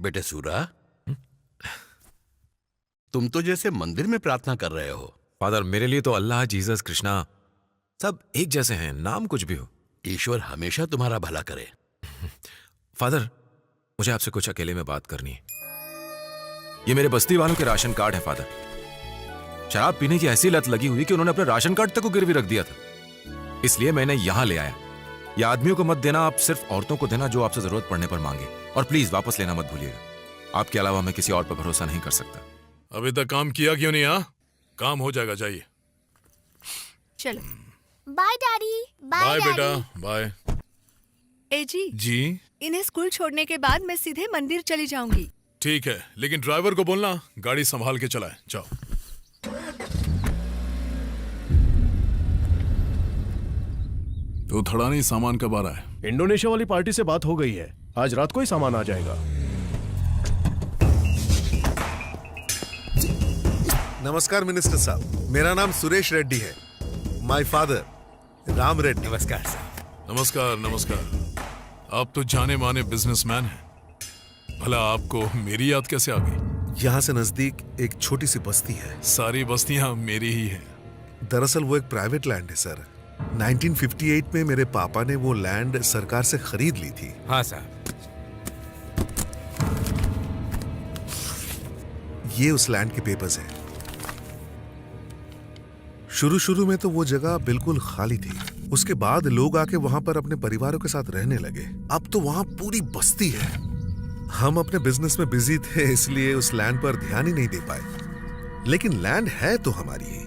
बेटे सूरा, तुम तो जैसे मंदिर में प्रार्थना कर रहे हो। फादर, मेरे लिए तो अल्लाह, जीसस, कृष्णा सब एक जैसे हैं, नाम कुछ भी हो। ईश्वर हमेशा तुम्हारा भला करे। फादर, मुझे आपसे कुछ अकेले में बात करनी है। ये मेरे बस्ती वालों के राशन कार्ड है फादर। शराब पीने की ऐसी लत लगी हुई कि उन्होंने अपने राशन कार्ड तक को गिरवी रख दिया था। इसलिए मैंने यहां ले आया। ये आदमियों को मत देना, आप सिर्फ औरतों को देना जो आपसे जरूरत पड़ने पर मांगे। और प्लीज वापस लेना मत भूलिएगा। आपके अलावा मैं किसी और पर भरोसा नहीं कर सकता। अभी तक काम किया क्यों नहीं? काम हो जाएगा, जाइए। चलो। Bye daddy. बाय बेटा, बाय। ए जी, जी इन्हें स्कूल छोड़ने के बाद मैं सीधे मंदिर चली जाऊंगी। ठीक है, लेकिन ड्राइवर को बोलना गाड़ी संभाल के चलाए। जाओ। तो थड़ानी सामान कब आ रहा है? इंडोनेशिया वाली पार्टी से बात हो गई है, आज रात को ही सामान आ जाएगा। नमस्कार मिनिस्टर साहब, मेरा नाम सुरेश रेड्डी है। My father Ram Reddy. नमस्कार सर। नमस्कार नमस्कार। आप तो जाने माने बिजनेसमैन हैं। भला आपको मेरी याद कैसे आ गई? यहाँ से नजदीक एक छोटी सी बस्ती है। सारी बस्तियां मेरी ही हैं। दरअसल वो एक प्राइवेट लैंड है सर। 1958 में मेरे पापा ने वो लैंड सरकार से खरीद ली थी। हाँ सर। ये उस लैंड के पेपर्स हैं। शुरू में तो वो जगह बिल्कुल खाली थी। उसके बाद लोग आके वहां पर अपने परिवारों के साथ रहने लगे। अब तो वहां पूरी बस्ती है। हम अपने बिजनेस में बिजी थे, इसलिए उस लैंड पर ध्यान ही नहीं दे पाए। लेकिन लैंड है तो हमारी ही।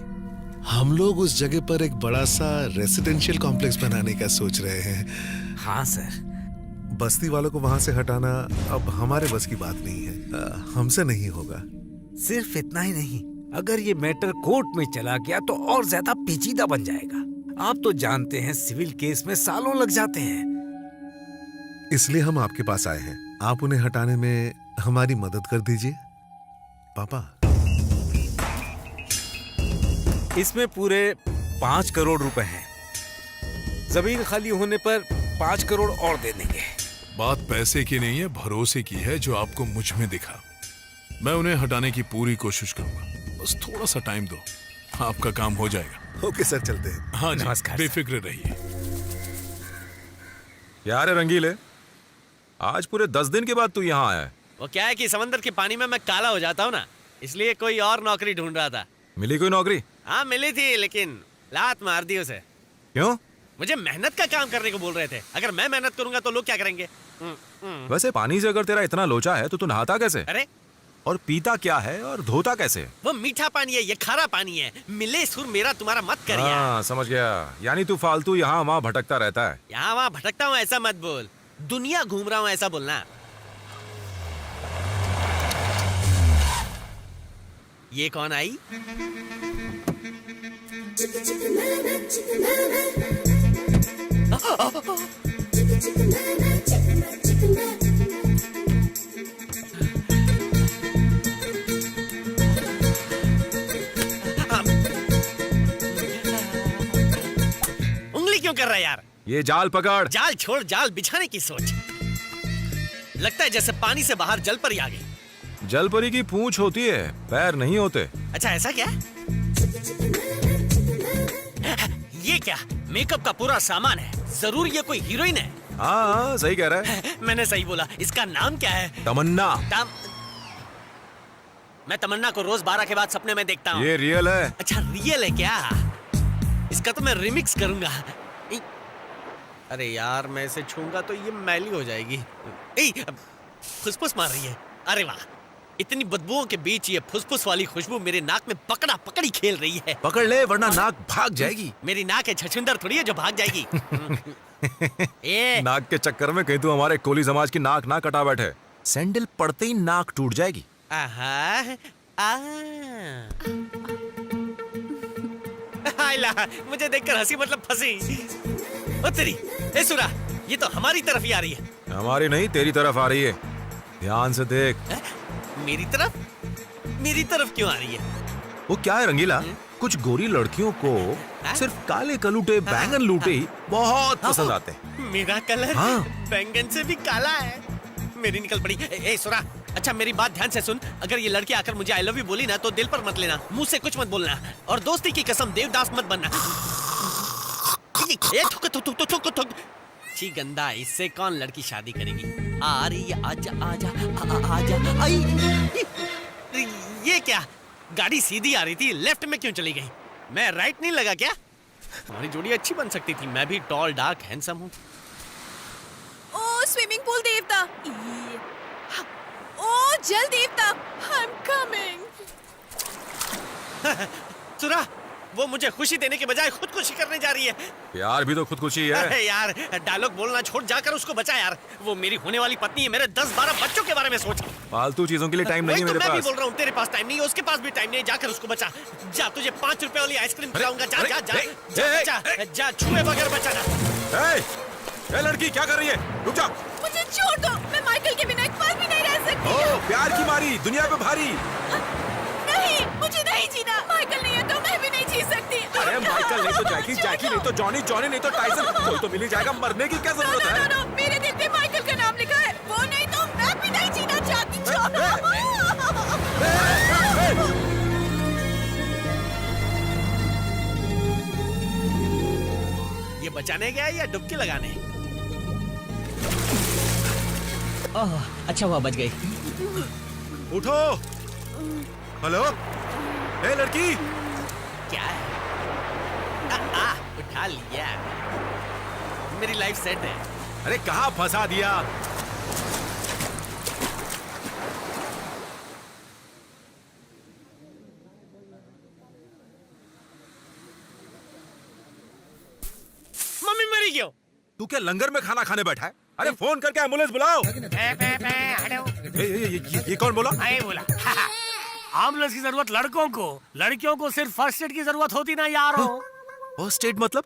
हम लोग उस जगह पर एक बड़ा सा रेसिडेंशियल कॉम्प्लेक्स बनाने का सोच रहे हैं। हाँ सर। बस्ती वालों को वहां से हटाना अब हमारे बस की बात नहीं है। हमसे नहीं होगा। सिर्फ इतना ही नहीं, अगर ये मैटर कोर्ट में चला गया तो और ज्यादा पेचीदा बन जाएगा। आप तो जानते हैं सिविल केस में सालों लग जाते हैं। इसलिए हम आपके पास आए हैं। आप उन्हें हटाने में हमारी मदद कर दीजिए पापा। इसमें पूरे 5 करोड़ रुपए हैं। जमीन खाली होने पर 5 करोड़ और दे देंगे। बात पैसे की नहीं है, भरोसे की है, जो आपको मुझ में दिखा। मैं उन्हें हटाने की पूरी कोशिश करूंगा। बस थोड़ा सा टाइम दो, आपका काम हो जाएगा। ओके सर, चलते हैं। हाँ जी, नमस्कार बेफिक्र रहिए। यार रंगीले, आज पूरे 10 दिन के बाद तू यहाँ आया है। वो क्या है कि समंदर के पानी में मैं काला हो जाता हूँ ना, इसलिए कोई और नौकरी ढूंढ रहा था। मिली कोई नौकरी? हाँ मिली थी, लेकिन लात मार दी उसे। क्यों? मुझे मेहनत का काम करने को बोल रहे थे। अगर मैं मेहनत करूंगा तो लोग क्या करेंगे? वैसे पानी से अगर तेरा इतना लोचा है तो तू नहाता कैसे? अरे और पीता क्या है और धोता कैसे? वो मीठा पानी है, ये खारा पानी है। मिले सुर मेरा तुम्हारा मत कर यार। हाँ समझ गया। यानी तू फालतू यहाँ वहाँ भटकता रहता है। यहाँ वहाँ भटकता हूँ ऐसा मत बोल, दुनिया घूम रहा हूँ ऐसा बोलना। ये कौन आई? उंगली क्यों कर रहा है यार? ये जाल पकड़। जाल छोड़, जाल बिछाने की सोच। लगता है जैसे पानी से बाहर जल परी आ गई। जलपरी की पूंछ होती है, पैर नहीं होते। अच्छा ऐसा क्या? ये क्या? मेकअप का पूरा सामान है। जरूर ये कोई हीरोइन है। हाँ सही कह रहा है। मैंने सही बोला। इसका नाम क्या है? तमन्ना। मैं तमन्ना को रोज 12 के बाद सपने में देखता हूँ। ये रियल है। अच्छा रियल है क्या? इसका तो मैं रिमिक्स करूंगा। अरे यार, मैं इसे छूंगा तो ये मैली हो जाएगी। फुसफुस मार रही है। अरे वाह, इतनी बदबुओं के बीच ये फुसफुस वाली खुशबू मेरे नाक में पकड़ा पकड़ी खेल रही है। पकड़ ले वरना नाक भाग जाएगी। मेरी नाक है छछुंदर थोड़ी है जो भाग जाएगी। नाक के चक्कर में कहीं तू हमारे कोली समाज की नाक ना कटा बैठे। सैंडल पड़ते ही नाक टूट जाएगी। मुझे देखकर हंसी मतलब फंसी। ओ तेरी, ए सुरा, ये तो हमारी तरफ ही आ रही है। हमारी नहीं, तेरी तरफ आ रही है। ध्यान से देख। मेरी तरफ? मेरी तरफ क्यों आ रही है? वो क्या है रंगीला, कुछ गोरी लड़कियों को सिर्फ काले कलूटे बैंगन लूटे ही बहुत पसंद आते हैं। मेरा कलर हाँ। बैंगन से भी काला है। मेरी निकल पड़ी। ए सुरा, अच्छा मेरी बात ध्यान से सुन, अगर ये लड़की आकर मुझे आई लव यू बोली ना तो दिल पर मत लेना, मुंह से कुछ मत बोलना, और दोस्ती की कसम देवदास मत बनना। ए, थुक, थुक, थुक, थुक, थुक। छी गंदा, इससे कौन लड़की शादी करेगी? आ रही है, आजा आजा आजा। आई, ये क्या? गाड़ी सीधी आ रही थी, लेफ्ट में क्यों चली गई? मैं राइट नहीं लगा क्या? हमारी जोड़ी अच्छी बन सकती थी, मैं भी टॉल डार्क हैंडसम हूँ। ओ स्विमिंग पूल देवता, ओ जल देवता, आई एम कमिंग। सुरा, वो मुझे खुशी देने के बजाय खुदकुशी करने जा रही है। प्यार भी तो खुदकुशी है। अरे यार, डायलॉग बोलना छोड़, जाकर उसको बचा यार। वो मेरी होने वाली पत्नी है, मेरे 10-12 बच्चों के बारे में सोच। फालतू चीजों के लिए टाइम नहीं है मेरे मैं भी पास। बोल रहा हूँ, तेरे पास टाइम नहीं है, उसके पास भी टाइम नहीं है, जाकर उसको बचा। जा, तुझे 5 रुपए वाली आइसक्रीम खिलाऊंगा, जा जा जा जा बचा, जा छुए बगैर बचाना। ए लड़की क्या कर रही है? रुक जा। मुझे छोड़ दो, मैं माइकल के बिना एक पल भी नहीं रह सकती। ओ, प्यार की मारी दुनिया पे भारी। नहीं, मुझे नहीं जीना। माइकल नहीं है तो मैं भी नहीं जी सकती। अरे माइकल नहीं तो जैकी, जैकी नहीं तो जॉनी, जॉनी नहीं तो टाइसन, कोई तो मिल ही जाएगा। मरने की क्या जरूरत है? नो, मेरे दिल पे माइकल का नाम लिखा है, वो नहीं तो मैं भी नहीं जीना चाहती। ये बचाने गया या डुबकी लगाने? ओह, अच्छा हुआ बच गई। उठो। हेलो, ए लड़की। क्या है? उठा लिया, मेरी लाइफ सेट है। अरे कहाँ फंसा दिया? मम्मी मरी क्यों? तू क्या लंगर में खाना खाने बैठा है? अरे फोन करके एम्बुलेंस बुलाओ। ये कौन बोला? बोला एम्बुलेंस की जरूरत लड़कों को, लड़कियों को सिर्फ फर्स्ट एड की जरूरत होती ना यारो। फर्स्ट एड मतलब?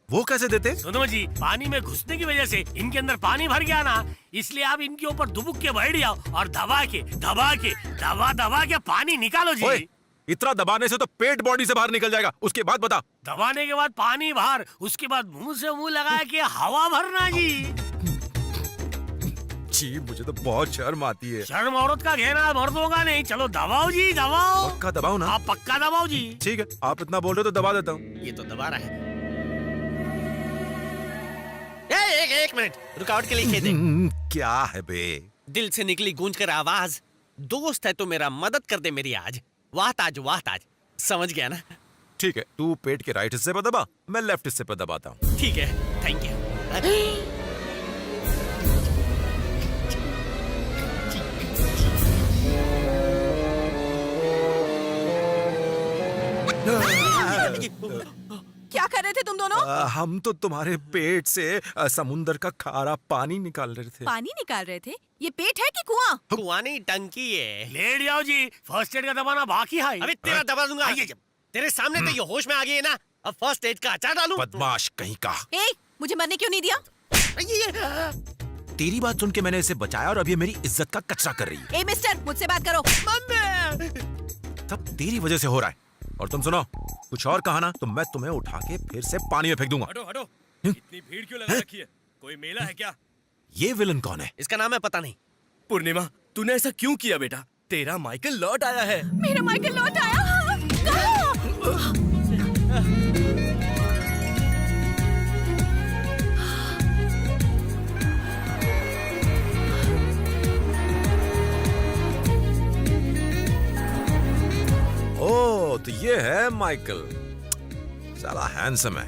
वो कैसे देते? सुनो जी, पानी में घुसने की वजह से इनके अंदर पानी भर गया ना, इसलिए आप इनके ऊपर दुबुक के बैठ जाओ और दबा के पानी निकालो जी। ओए, इतना दबाने से तो पेट बॉडी से बाहर निकल जाएगा, उसके बाद बता। दबाने के बाद पानी बाहर, उसके बाद मुंह से मुंह लगा के हवा भरना जी। जी मुझे तो बहुत शर्म आती है। शर्म औरत का घेरा, मर्दों का नहीं। चलो दबाओ जी, दबाओ। पक्का दबाओ ना? आप पक्का दबाओ जी। ठीक है, आप इतना बोल रहे हो तो दबा देता हूँ। ये तो दबा रहा है। एक मिनट, रुकावट के लिए खेदे। क्या है बे? दिल से निकली गूंज कर आवाज, दोस्त है तो मेरा मदद कर दे मेरी आज। वाह ताज, समझ गया ना? ठीक है, तू पेट के राइट हिस्से पर दबा, मैं लेफ्ट हिस्से पर दबाता हूँ। ठीक है, थैंक यू। क्या कर रहे थे तुम दोनों? हम तो तुम्हारे पेट से समुंदर का खारा पानी निकाल रहे थे। पानी निकाल रहे थे? ये पेट है कि कुआं? कुआं नहीं, टंकी है। लेट जाओ जी, फर्स्ट एड का दबाना बाकी है। अबे तेरा दबा दूंगा। आइए जब। तेरे सामने तो ये होश में आ गई है ना, अब फर्स्ट एड का अचार डालूं? बदमाश कहीं का। ए, मुझे मरने क्यों नहीं दिया? तेरी बात सुन के मैंने इसे बचाया और अब ये मेरी इज्जत का कचरा कर रही है। ए मिस्टर, मुझसे बात करो। सब तेरी वजह से हो रहा है। और तुम सुनो, कुछ और कहा ना तो मैं तुम्हें उठा के फिर से पानी में फेंक दूंगा। हटो, इतनी भीड़ क्यों लगा रखी है? कोई मेला है क्या? ये विलन कौन है? इसका नाम है पता नहीं। पूर्णिमा, तूने ऐसा क्यों किया बेटा? तेरा माइकल लौट आया है। मेरा माइकल लौट आया? कहाँ? ओ, तो ये है माइकल। साला हैंडसम है।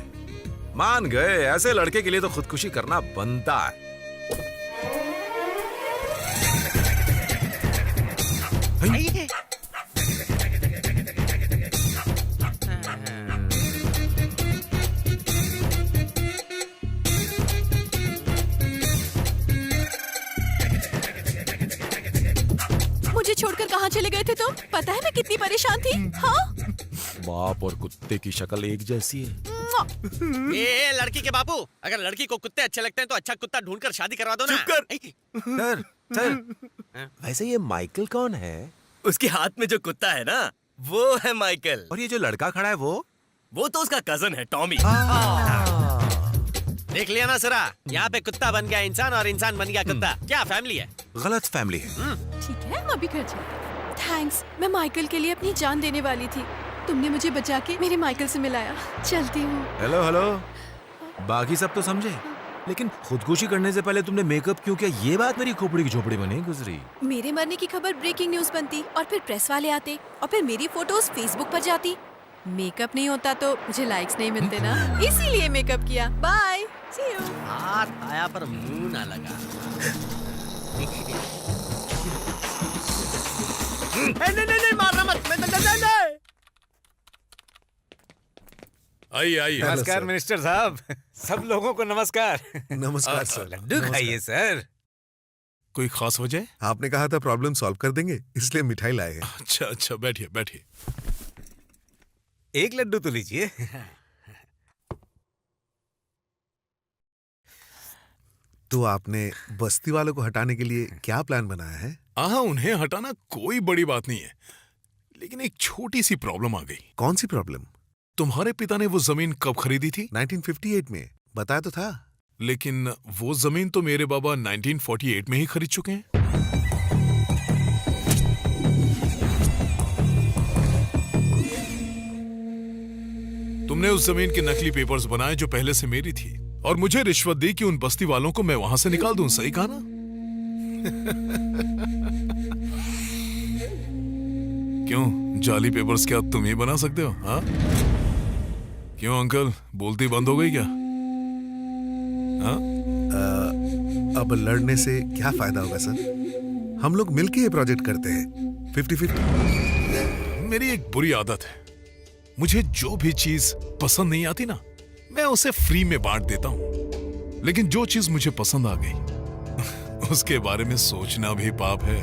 मान गए, ऐसे लड़के के लिए तो खुदकुशी करना बनता है। मुझे छोड़कर कहाँ चले गए थे तुम? पता है मैं कितनी परेशान थी। हाँ? बाप और कुत्ते की शक्ल एक जैसी है। ये लड़की के बापू, अगर लड़की को कुत्ते अच्छे लगते हैं तो अच्छा कुत्ता ढूंढकर शादी करवा दो ना। चुप कर। सर, वैसे ये माइकल कौन है? उसके हाथ में जो कुत्ता है ना, वो है माइकल। और ये जो लड़का खड़ा है वो तो उसका कजन है, टॉमी। देख लिया ना सरा, यहाँ पे कुत्ता बन गया इंसान और इंसान बन गया कुत्ता। क्या फैमिली है? गलत फैमिली है। ठीक है, हम अभी घर चलते हैं। थैंक्स, मैं माइकल के लिए अपनी जान देने वाली थी। तुमने मुझे बचा के मेरे माइकल से मिलाया। चलती हूँ। हेलो हेलो, बाकी सब तो समझे, लेकिन खुदकुशी करने से पहले तुमने मेकअप क्यों किया, ये बात मेरी खोपड़ी की झोपड़ी में नहीं गुजरी। मेरे मरने की खबर ब्रेकिंग न्यूज बनती और फिर प्रेस वाले आते और फिर मेरी फोटोज फेसबुक पर जाती। मेकअप नहीं होता तो मुझे लाइक्स नहीं मिलते ना, इसीलिए मेकअप किया। Bye, see you. हाथ आया पर मुंह ना लगा। नहीं, मारना मत। नहीं। आइए आइए। नमस्कार मिनिस्टर साहब, सब लोगों को नमस्कार। नमस्कार सर। लड्डू खाइए सर। कोई खास वजह? आपने कहा था प्रॉब्लम सॉल्व कर देंगे, इसलिए मिठाई लाए हैं। अच्छा, बैठिए बैठिए। एक लड्डू तो लीजिए। तो आपने बस्ती वालों को हटाने के लिए क्या प्लान बनाया है? हाँ, उन्हें हटाना कोई बड़ी बात नहीं है, लेकिन एक छोटी सी प्रॉब्लम आ गई। कौन सी प्रॉब्लम? तुम्हारे पिता ने वो जमीन कब खरीदी थी? 1958 में, बताया तो था। लेकिन वो जमीन तो मेरे बाबा 1948 में ही खरीद चुके हैं। तुमने उस जमीन के नकली पेपर्स बनाए जो पहले से मेरी थी, और मुझे रिश्वत दी कि उन बस्ती वालों को मैं वहां से निकाल दूं। सही कहा ना? क्यों, जाली पेपर्स क्या तुम ही बना सकते हो? हाँ, क्यों अंकल, बोलती बंद हो गई क्या? हाँ? अब लड़ने से क्या फायदा होगा सर? हम लोग मिलके ये प्रोजेक्ट करते हैं, 50-50। मेरी एक बुरी आदत है, मुझे जो भी चीज पसंद नहीं आती ना, मैं उसे फ्री में बांट देता हूं। लेकिन जो चीज मुझे पसंद आ गई उसके बारे में सोचना भी पाप है।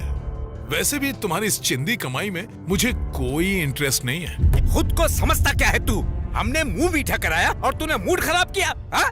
वैसे भी तुम्हारी इस चिंदी कमाई में मुझे कोई इंटरेस्ट नहीं है। खुद को समझता क्या है तू? हमने मुंह मीठा कराया और तूने मूड खराब किया। हाँ?